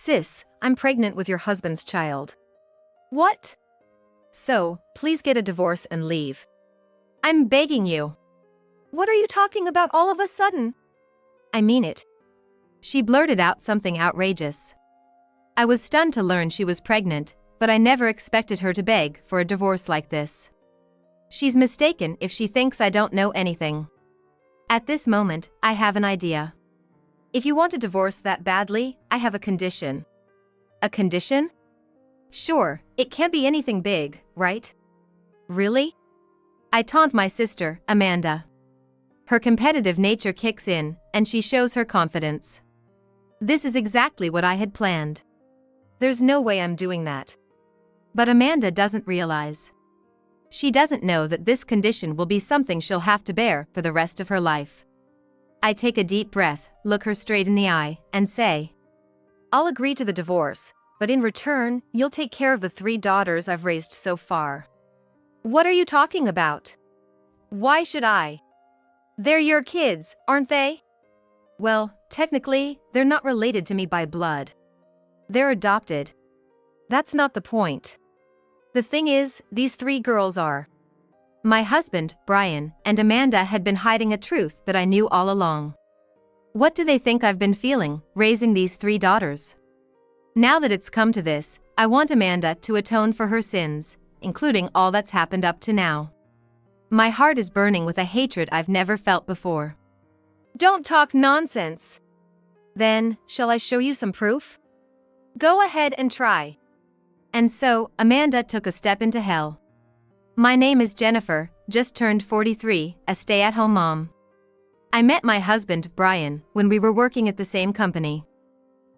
Sis, I'm pregnant with your husband's child. What? So, please get a divorce and leave. I'm begging you. What are you talking about all of a sudden? I mean it. She blurted out something outrageous. I was stunned to learn she was pregnant, but I never expected her to beg for a divorce like this. She's mistaken if she thinks I don't know anything. At this moment, I have an idea. If you want a divorce that badly, I have a condition. A condition? Sure, it can't be anything big, right? Really? I taunt my sister, Amanda. Her competitive nature kicks in, and she shows her confidence. This is exactly what I had planned. There's no way I'm doing that. But Amanda doesn't realize. She doesn't know that this condition will be something she'll have to bear for the rest of her life. I take a deep breath, look her straight in the eye, and say, I'll agree to the divorce, but in return, you'll take care of the 3 daughters I've raised so far. What are you talking about? Why should I? They're your kids, aren't they? Well, technically, they're not related to me by blood. They're adopted. That's not the point. The thing is, these 3 girls are. My husband, Brian, and Amanda had been hiding a truth that I knew all along. What do they think I've been feeling, raising these 3 daughters? Now that it's come to this, I want Amanda to atone for her sins, including all that's happened up to now. My heart is burning with a hatred I've never felt before. Don't talk nonsense. Then, shall I show you some proof? Go ahead and try. And so, Amanda took a step into hell. My name is Jennifer, just turned 43, a stay-at-home mom. I met my husband, Brian, when we were working at the same company.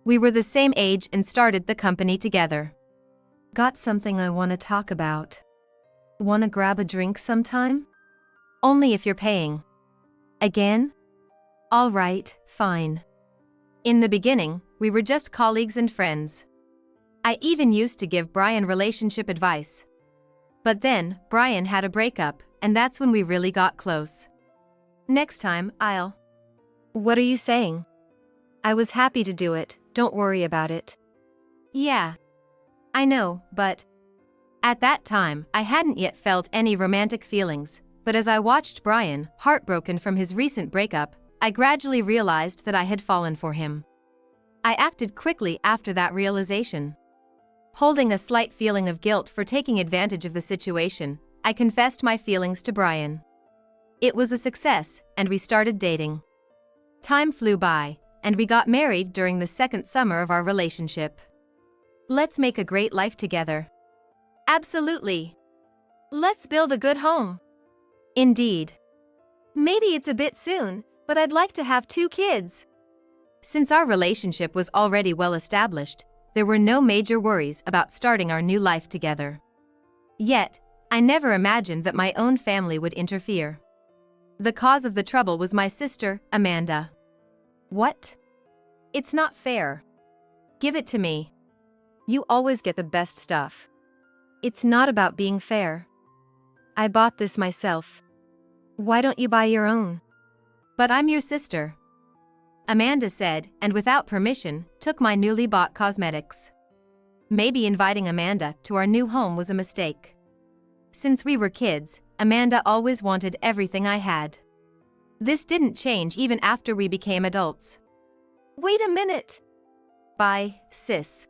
We were the same age and started the company together. Got something I want to talk about. Wanna grab a drink sometime? Only if you're paying. Again? All right, fine. In the beginning, we were just colleagues and friends. I even used to give Brian relationship advice. But then, Brian had a breakup, and that's when we really got close. Next time, I'll... What are you saying? I was happy to do it, don't worry about it. Yeah. I know, but... At that time, I hadn't yet felt any romantic feelings, but as I watched Brian, heartbroken from his recent breakup, I gradually realized that I had fallen for him. I acted quickly after that realization. Holding a slight feeling of guilt for taking advantage of the situation, I confessed my feelings to Brian. It was a success, and we started dating. Time flew by, and we got married during the 2nd summer of our relationship. Let's make a great life together. Absolutely. Let's build a good home. Indeed. Maybe it's a bit soon, but I'd like to have 2 kids. Since our relationship was already well established, there were no major worries about starting our new life together. Yet, I never imagined that my own family would interfere. The cause of the trouble was my sister, Amanda. What? It's not fair. Give it to me. You always get the best stuff. It's not about being fair. I bought this myself. Why don't you buy your own? But I'm your sister. Amanda said, and without permission, took my newly bought cosmetics. Maybe inviting Amanda to our new home was a mistake. Since we were kids, Amanda always wanted everything I had. This didn't change even after we became adults. Wait a minute. Bye, sis.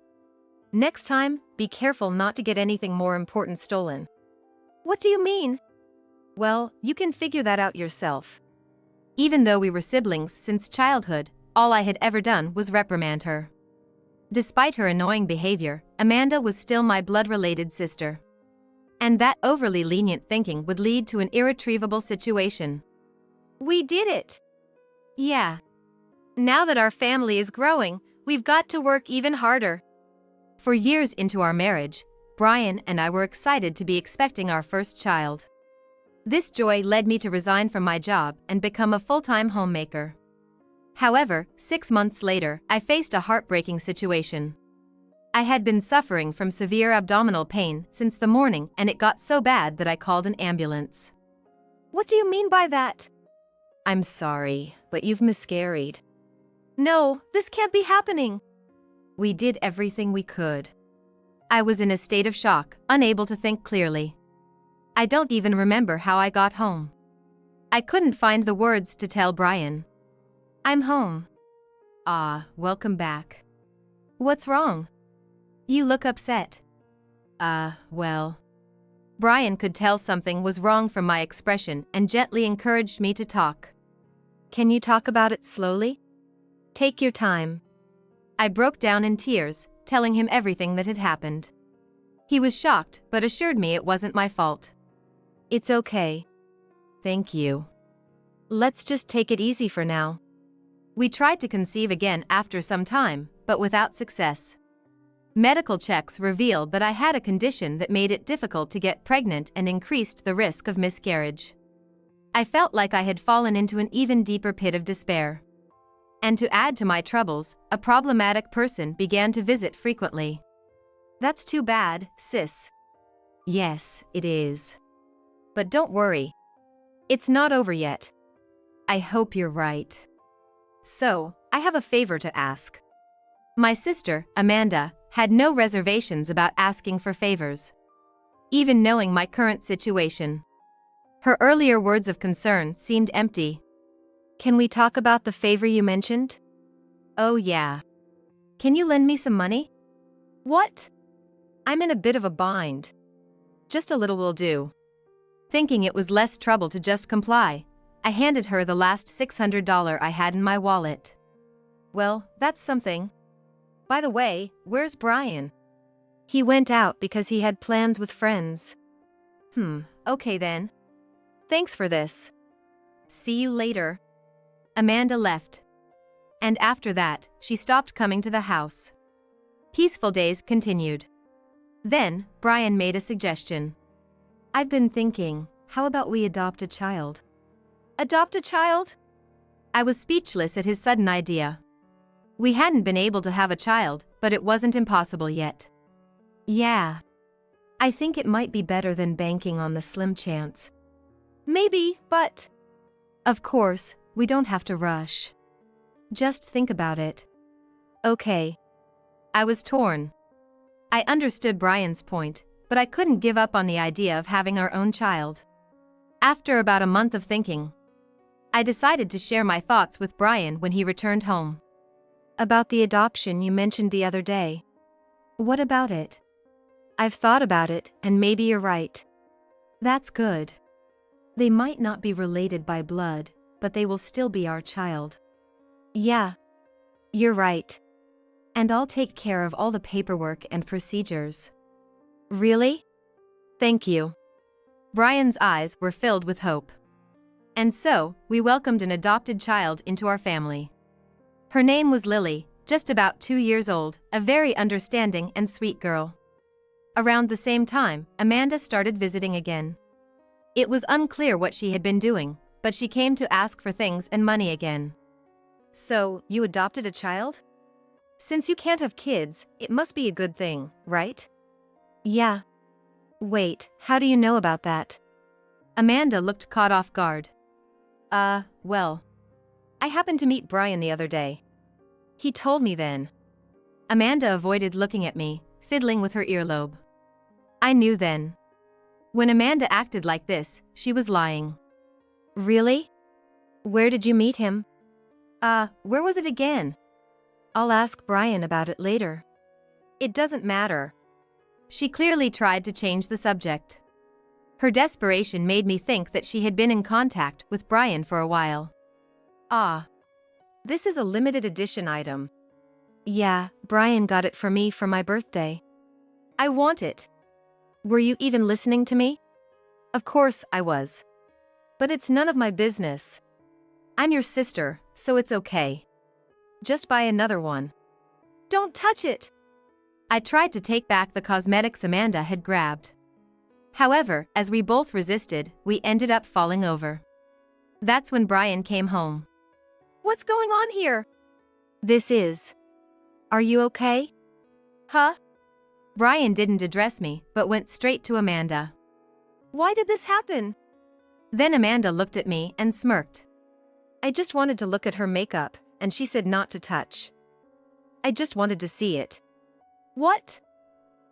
Next time, be careful not to get anything more important stolen. What do you mean? Well, you can figure that out yourself. Even though we were siblings since childhood, all I had ever done was reprimand her. Despite her annoying behavior, Amanda was still my blood-related sister. And that overly lenient thinking would lead to an irretrievable situation. We did it! Yeah. Now that our family is growing, we've got to work even harder. For years into our marriage, Brian and I were excited to be expecting our first child. This joy led me to resign from my job and become a full-time homemaker. However, 6 months later, I faced a heartbreaking situation. I had been suffering from severe abdominal pain since the morning, and it got so bad that I called an ambulance. What do you mean by that? I'm sorry, but you've miscarried. No, this can't be happening. We did everything we could. I was in a state of shock, unable to think clearly. I don't even remember how I got home. I couldn't find the words to tell Brian. I'm home. Ah, welcome back. What's wrong? You look upset. Well. Brian could tell something was wrong from my expression and gently encouraged me to talk. Can you talk about it slowly? Take your time. I broke down in tears, telling him everything that had happened. He was shocked but assured me it wasn't my fault. It's okay. Thank you. Let's just take it easy for now. We tried to conceive again after some time, but without success. Medical checks revealed that I had a condition that made it difficult to get pregnant and increased the risk of miscarriage. I felt like I had fallen into an even deeper pit of despair. And to add to my troubles, a problematic person began to visit frequently. That's too bad, sis. Yes, it is. But don't worry. It's not over yet. I hope you're right. So, I have a favor to ask. My sister, Amanda, had no reservations about asking for favors. Even knowing my current situation. Her earlier words of concern seemed empty. Can we talk about the favor you mentioned? Oh yeah. Can you lend me some money? What? I'm in a bit of a bind. Just a little will do. Thinking it was less trouble to just comply, I handed her the last $600 I had in my wallet. Well, that's something. By the way, where's Brian? He went out because he had plans with friends. Okay then. Thanks for this. See you later. Amanda left. And after that, she stopped coming to the house. Peaceful days continued. Then, Brian made a suggestion. I've been thinking, how about we adopt a child? Adopt a child? I was speechless at his sudden idea. We hadn't been able to have a child, but it wasn't impossible yet. Yeah. I think it might be better than banking on the slim chance. Maybe, but... Of course, we don't have to rush. Just think about it. Okay. I was torn. I understood Brian's point, but I couldn't give up on the idea of having our own child. After about a month of thinking, I decided to share my thoughts with Brian when he returned home. About the adoption you mentioned the other day. What about it? I've thought about it, and maybe you're right. That's good. They might not be related by blood, but they will still be our child. Yeah. You're right. And I'll take care of all the paperwork and procedures. Really? Thank you. Brian's eyes were filled with hope. And so, we welcomed an adopted child into our family. Her name was Lily, just about 2 years old, a very understanding and sweet girl. Around the same time, Amanda started visiting again. It was unclear what she had been doing, but she came to ask for things and money again. So, you adopted a child? Since you can't have kids, it must be a good thing, right? Yeah. Wait, how do you know about that? Amanda looked caught off guard. Well. I happened to meet Brian the other day. He told me then. Amanda avoided looking at me, fiddling with her earlobe. I knew then. When Amanda acted like this, she was lying. Really? Where did you meet him? Where was it again? I'll ask Brian about it later. It doesn't matter. She clearly tried to change the subject. Her desperation made me think that she had been in contact with Brian for a while. This is a limited edition item. Yeah, Brian got it for me for my birthday. I want it. Were you even listening to me? Of course I was. But it's none of my business. I'm your sister, so it's okay. Just buy another one. Don't touch it! I tried to take back the cosmetics Amanda had grabbed. However, as we both resisted, we ended up falling over. That's when Brian came home. What's going on here? This is. Are you okay? Huh? Brian didn't address me, but went straight to Amanda. Why did this happen? Then Amanda looked at me and smirked. I just wanted to look at her makeup, and she said not to touch. I just wanted to see it. What?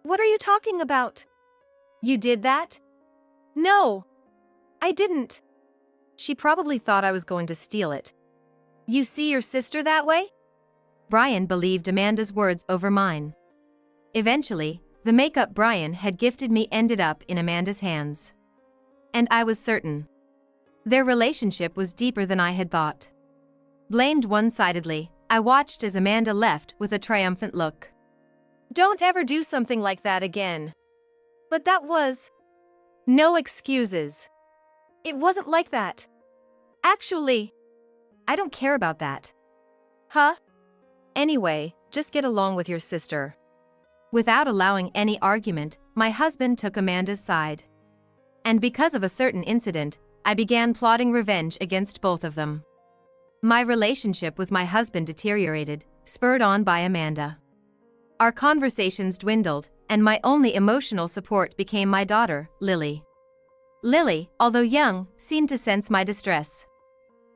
What are you talking about? You did that? No. I didn't. She probably thought I was going to steal it. You see your sister that way? Brian believed Amanda's words over mine. Eventually, the makeup Brian had gifted me ended up in Amanda's hands. And I was certain. Their relationship was deeper than I had thought. Blamed one-sidedly, I watched as Amanda left with a triumphant look. Don't ever do something like that again. But that was... No excuses. It wasn't like that. Actually, I don't care about that. Huh? Anyway, just get along with your sister. Without allowing any argument, my husband took Amanda's side. And because of a certain incident, I began plotting revenge against both of them. My relationship with my husband deteriorated, spurred on by Amanda. Our conversations dwindled, and my only emotional support became my daughter, Lily. Lily, although young, seemed to sense my distress.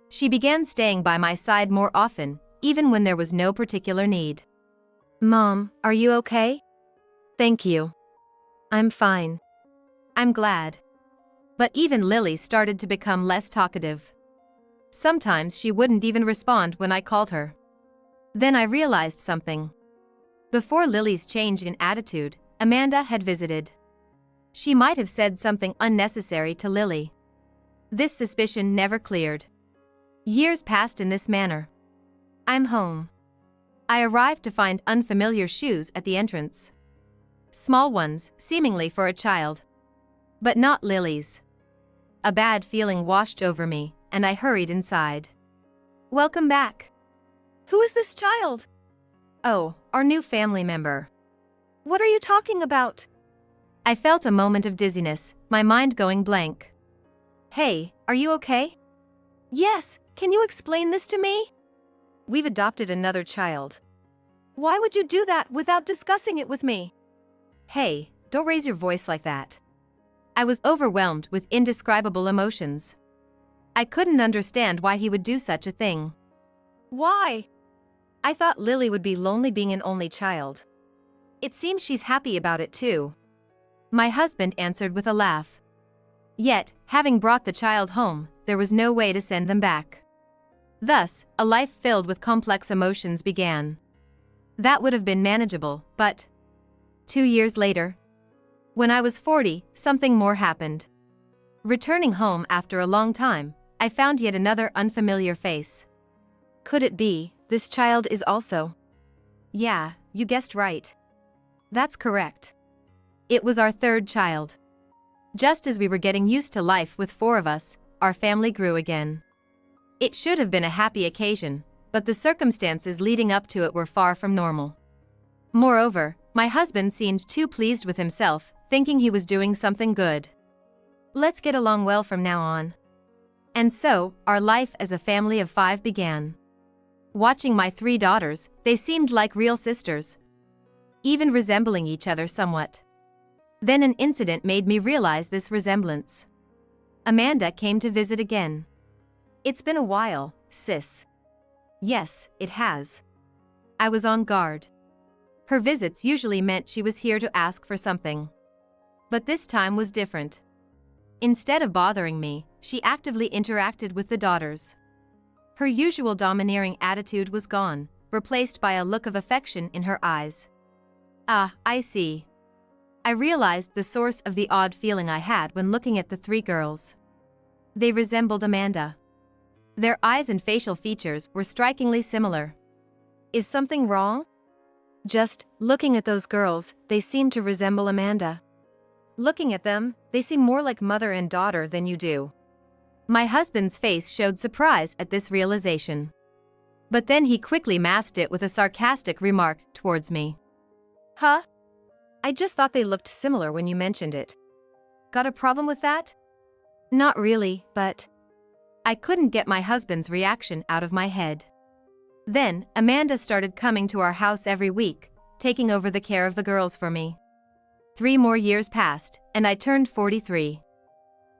She began staying by my side more often, even when there was no particular need. Mom, are you okay? Thank you. I'm fine. I'm glad. But even Lily started to become less talkative. Sometimes she wouldn't even respond when I called her. Then I realized something. Before Lily's change in attitude, Amanda had visited. She might have said something unnecessary to Lily. This suspicion never cleared. Years passed in this manner. I'm home. I arrived to find unfamiliar shoes at the entrance. Small ones, seemingly for a child. But not Lily's. A bad feeling washed over me, and I hurried inside. Welcome back. Who is this child? Oh, our new family member. What are you talking about? I felt a moment of dizziness, my mind going blank. Hey, are you okay? Yes, can you explain this to me? We've adopted another child. Why would you do that without discussing it with me? Hey, don't raise your voice like that. I was overwhelmed with indescribable emotions. I couldn't understand why he would do such a thing. Why? I thought Lily would be lonely being an only child. It seems she's happy about it too. My husband answered with a laugh. Yet, having brought the child home, there was no way to send them back. Thus, a life filled with complex emotions began. That would have been manageable, but 2 years later, when I was 40, something more happened. Returning home after a long time, I found yet another unfamiliar face. Could it be, this child is also? Yeah, you guessed right. That's correct. It was our third child. Just as we were getting used to life with 4 of us, our family grew again. It should have been a happy occasion, but the circumstances leading up to it were far from normal. Moreover, my husband seemed too pleased with himself, thinking he was doing something good. Let's get along well from now on. And so, our life as a family of 5 began. Watching my 3 daughters, they seemed like real sisters, even resembling each other somewhat. Then an incident made me realize this resemblance. Amanda came to visit again. It's been a while, sis. Yes, it has. I was on guard. Her visits usually meant she was here to ask for something. But this time was different. Instead of bothering me, she actively interacted with the daughters. Her usual domineering attitude was gone, replaced by a look of affection in her eyes. Ah, I see. I realized the source of the odd feeling I had when looking at the 3 girls. They resembled Amanda. Their eyes and facial features were strikingly similar. Is something wrong? Just looking at those girls, they seem to resemble Amanda. Looking at them, they seem more like mother and daughter than you do. My husband's face showed surprise at this realization. But then he quickly masked it with a sarcastic remark towards me. Huh? I just thought they looked similar when you mentioned it. Got a problem with that? Not really, but... I couldn't get my husband's reaction out of my head. Then, Amanda started coming to our house every week, taking over the care of the girls for me. 3 more years passed, and I turned 43.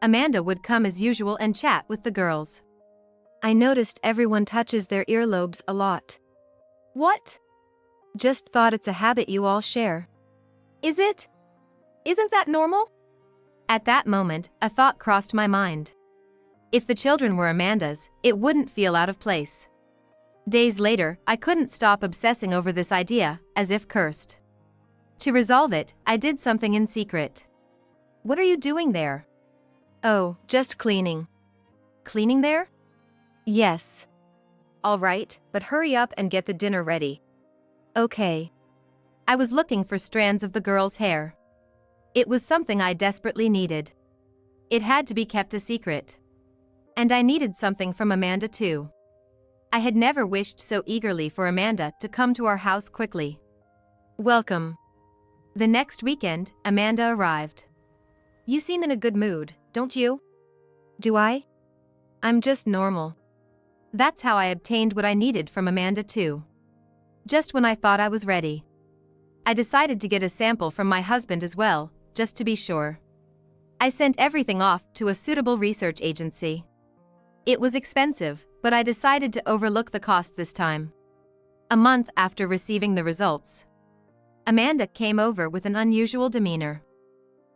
Amanda would come as usual and chat with the girls. I noticed everyone touches their earlobes a lot. What? Just thought it's a habit you all share. Is it? Isn't that normal? At that moment, a thought crossed my mind. If the children were Amanda's, it wouldn't feel out of place. Days later, I couldn't stop obsessing over this idea, as if cursed. To resolve it, I did something in secret. What are you doing there? Oh, just cleaning. Cleaning there? Yes. All right, but hurry up and get the dinner ready. Okay. I was looking for strands of the girl's hair. It was something I desperately needed. It had to be kept a secret. And I needed something from Amanda too. I had never wished so eagerly for Amanda to come to our house quickly. Welcome. The next weekend, Amanda arrived. You seem in a good mood, don't you? Do I? I'm just normal. That's how I obtained what I needed from Amanda too. Just when I thought I was ready. I decided to get a sample from my husband as well, just to be sure. I sent everything off to a suitable research agency. It was expensive, but I decided to overlook the cost this time. A month after receiving the results, Amanda came over with an unusual demeanor.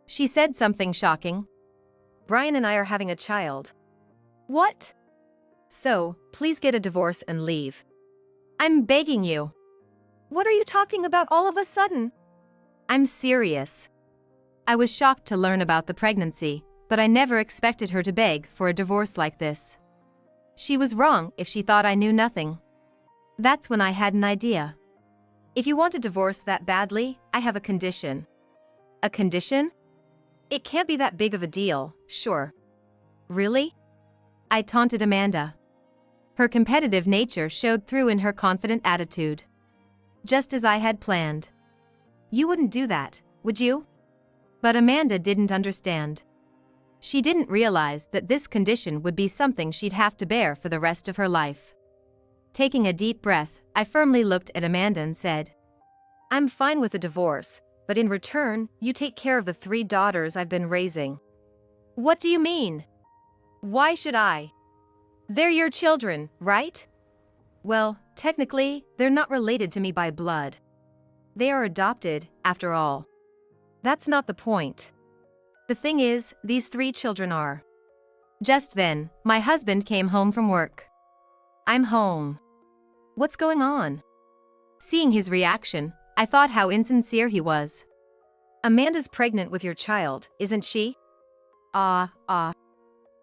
She said something shocking. Brian and I are having a child. What? So, please get a divorce and leave. I'm begging you. What are you talking about all of a sudden? I'm serious. I was shocked to learn about the pregnancy, but I never expected her to beg for a divorce like this. She was wrong if she thought I knew nothing. That's when I had an idea. If you want a divorce that badly, I have a condition. A condition? It can't be that big of a deal, sure. Really? I taunted Amanda. Her competitive nature showed through in her confident attitude. Just as I had planned. You wouldn't do that, would you? But Amanda didn't understand. She didn't realize that this condition would be something she'd have to bear for the rest of her life. Taking a deep breath, I firmly looked at Amanda and said, I'm fine with a divorce, but in return, you take care of the 3 daughters I've been raising. What do you mean? Why should I? They're your children, right? Well, technically, they're not related to me by blood. They are adopted, after all. That's not the point. The thing is, these 3 children are. Just then, my husband came home from work. I'm home. What's going on? Seeing his reaction, I thought how insincere he was. Amanda's pregnant with your child, isn't she?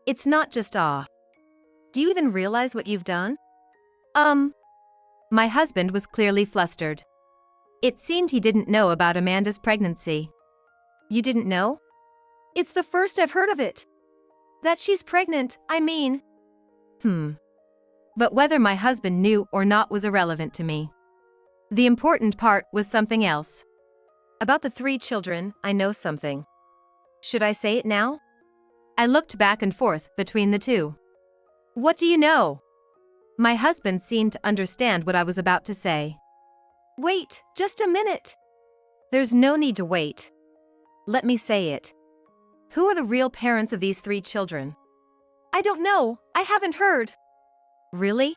It's not just Do you even realize what you've done? My husband was clearly flustered. It seemed he didn't know about Amanda's pregnancy. You didn't know? It's the first I've heard of it. That she's pregnant, I mean. But whether my husband knew or not was irrelevant to me. The important part was something else. About the 3 children, I know something. Should I say it now? I looked back and forth between the two. What do you know? My husband seemed to understand what I was about to say. Wait, just a minute. There's no need to wait. Let me say it. Who are the real parents of these 3 children? I don't know, I haven't heard. Really?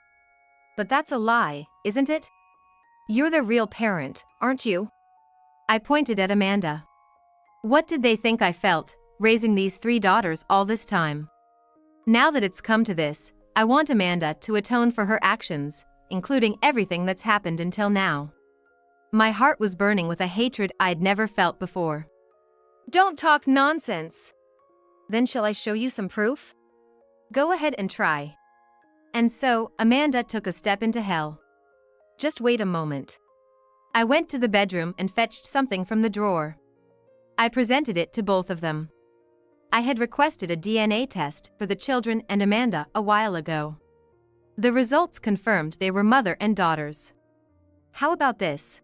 But that's a lie, isn't it? You're the real parent, aren't you? I pointed at Amanda. What did they think I felt, raising these 3 daughters all this time? Now that it's come to this, I want Amanda to atone for her actions, including everything that's happened until now. My heart was burning with a hatred I'd never felt before. Don't talk nonsense. Then shall I show you some proof? Go ahead and try. And so, Amanda took a step into hell. Just wait a moment. I went to the bedroom and fetched something from the drawer. I presented it to both of them. I had requested a DNA test for the children and Amanda a while ago. The results confirmed they were mother and daughters. How about this?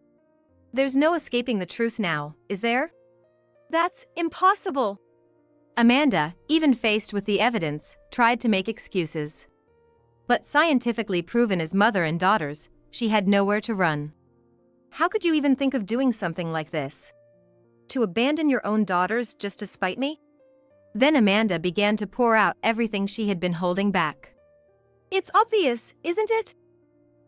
There's no escaping the truth now, is there? That's impossible. Amanda, even faced with the evidence, tried to make excuses. But scientifically proven as mother and daughters, she had nowhere to run. How could you even think of doing something like this? To abandon your own daughters just to spite me? Then Amanda began to pour out everything she had been holding back. It's obvious, isn't it?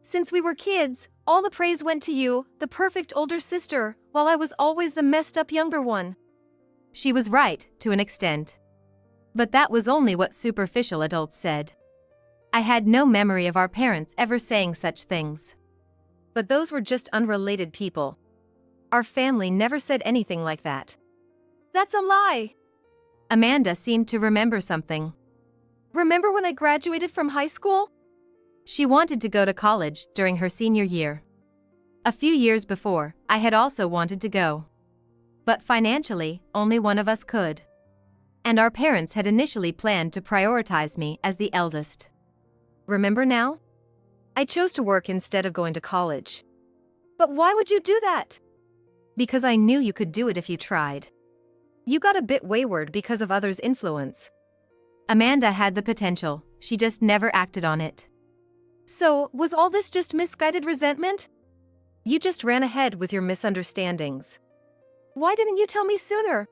Since we were kids, all the praise went to you, the perfect older sister, while I was always the messed up younger one. She was right, to an extent. But that was only what superficial adults said. I had no memory of our parents ever saying such things. But those were just unrelated people. Our family never said anything like that. That's a lie. Amanda seemed to remember something. Remember when I graduated from high school? She wanted to go to college during her senior year. A few years before, I had also wanted to go. But financially, only one of us could. And our parents had initially planned to prioritize me as the eldest. Remember now? I chose to work instead of going to college. But why would you do that? Because I knew you could do it if you tried. You got a bit wayward because of others' influence. Amanda had the potential, she just never acted on it. So, was all this just misguided resentment? You just ran ahead with your misunderstandings. Why didn't you tell me sooner?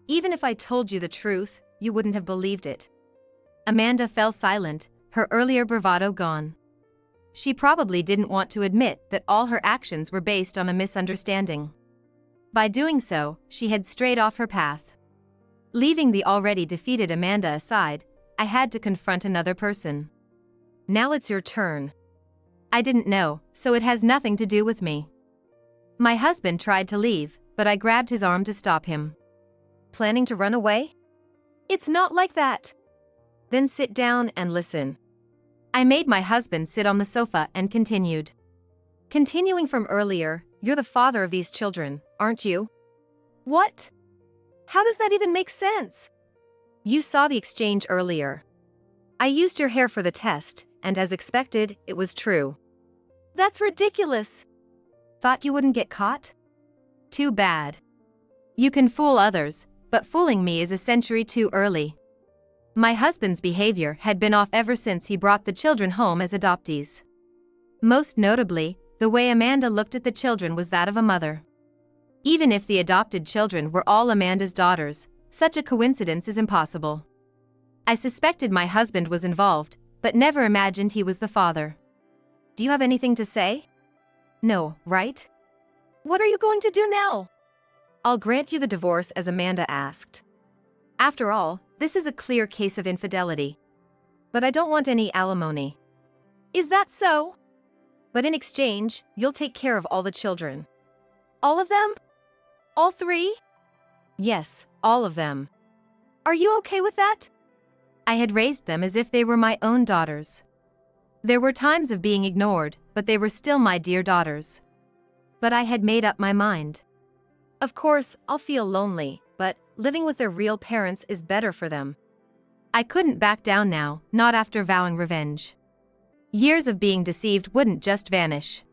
Even if I told you the truth, you wouldn't have believed it. Amanda fell silent, her earlier bravado gone. She probably didn't want to admit that all her actions were based on a misunderstanding. By doing so, she had strayed off her path. Leaving the already defeated Amanda aside, I had to confront another person. Now it's your turn. I didn't know, so it has nothing to do with me. My husband tried to leave, but I grabbed his arm to stop him. Planning to run away? It's not like that. Then sit down and listen. I made my husband sit on the sofa and continued. Continuing from earlier, you're the father of these children, aren't you? What? How does that even make sense? You saw the exchange earlier. I used your hair for the test, and as expected, it was true. That's ridiculous. Thought you wouldn't get caught? Too bad. You can fool others, but fooling me is a century too early. My husband's behavior had been off ever since he brought the children home as adoptees. Most notably, the way Amanda looked at the children was that of a mother. Even if the adopted children were all Amanda's daughters, such a coincidence is impossible. I suspected my husband was involved, but never imagined he was the father. Do you have anything to say? No, right? What are you going to do now? I'll grant you the divorce as Amanda asked. After all, this is a clear case of infidelity. But I don't want any alimony. Is that so? But in exchange, you'll take care of all the children. All of them? All 3? Yes, all of them. Are you okay with that? I had raised them as if they were my own daughters. There were times of being ignored, but they were still my dear daughters. But I had made up my mind. Of course, I'll feel lonely, but living with their real parents is better for them. I couldn't back down now, not after vowing revenge. Years of being deceived wouldn't just vanish.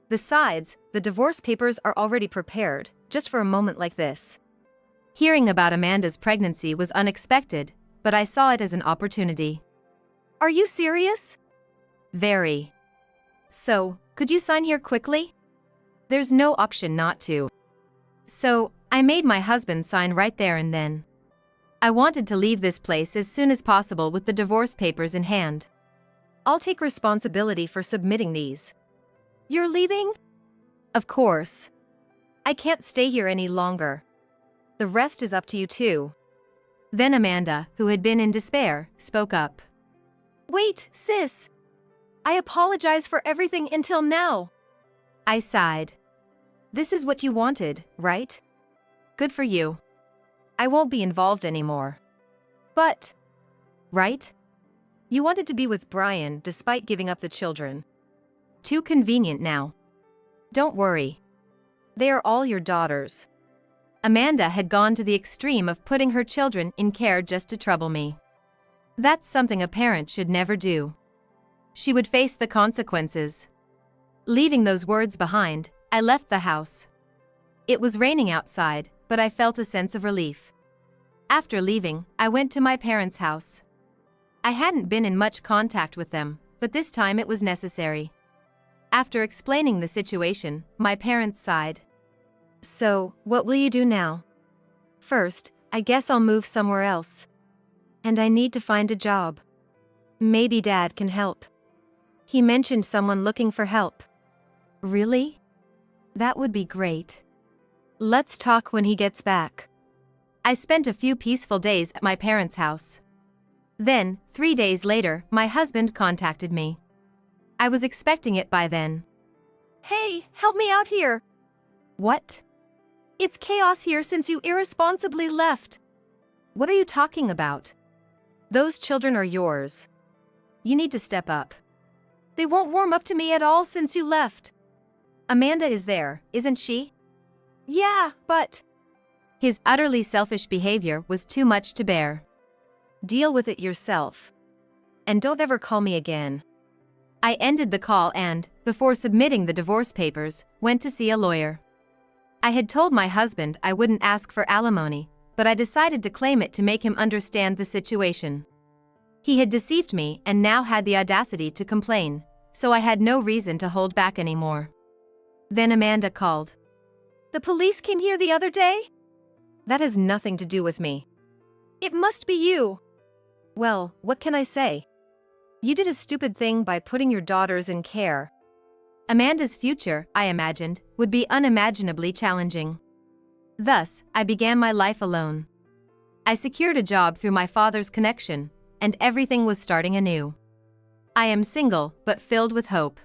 Besides, the divorce papers are already prepared, just for a moment like this. Hearing about Amanda's pregnancy was unexpected, but I saw it as an opportunity. Are you serious? Very. So, could you sign here quickly? There's no option not to. So, I made my husband sign right there and then. I wanted to leave this place as soon as possible with the divorce papers in hand. I'll take responsibility for submitting these. You're leaving? Of course. I can't stay here any longer. The rest is up to you too. Then Amanda, who had been in despair, spoke up. Wait, sis. I apologize for everything until now. I sighed. This is what you wanted, right? Good for you. I won't be involved anymore. But, right? You wanted to be with Brian despite giving up the children. Too convenient now. Don't worry. They are all your daughters. Amanda had gone to the extreme of putting her children in care just to trouble me. That's something a parent should never do. She would face the consequences. Leaving those words behind, I left the house. It was raining outside, but I felt a sense of relief. After leaving, I went to my parents' house. I hadn't been in much contact with them, but this time it was necessary. After explaining the situation, my parents sighed. So, what will you do now? First, I guess I'll move somewhere else. And I need to find a job. Maybe Dad can help. He mentioned someone looking for help. Really? That would be great. Let's talk when he gets back. I spent a few peaceful days at my parents' house. Then, 3 days later, my husband contacted me. I was expecting it by then. Hey, help me out here. What? It's chaos here since you irresponsibly left. What are you talking about? Those children are yours. You need to step up. They won't warm up to me at all since you left. Amanda is there, isn't she? Yeah, but... His utterly selfish behavior was too much to bear. Deal with it yourself. And don't ever call me again. I ended the call and, before submitting the divorce papers, went to see a lawyer. I had told my husband I wouldn't ask for alimony, but I decided to claim it to make him understand the situation. He had deceived me and now had the audacity to complain, so I had no reason to hold back anymore. Then Amanda called. The police came here the other day? That has nothing to do with me. It must be you. Well, what can I say? You did a stupid thing by putting your daughters in care. Amanda's future, I imagined, would be unimaginably challenging. Thus, I began my life alone. I secured a job through my father's connection, and everything was starting anew. I am single, but filled with hope.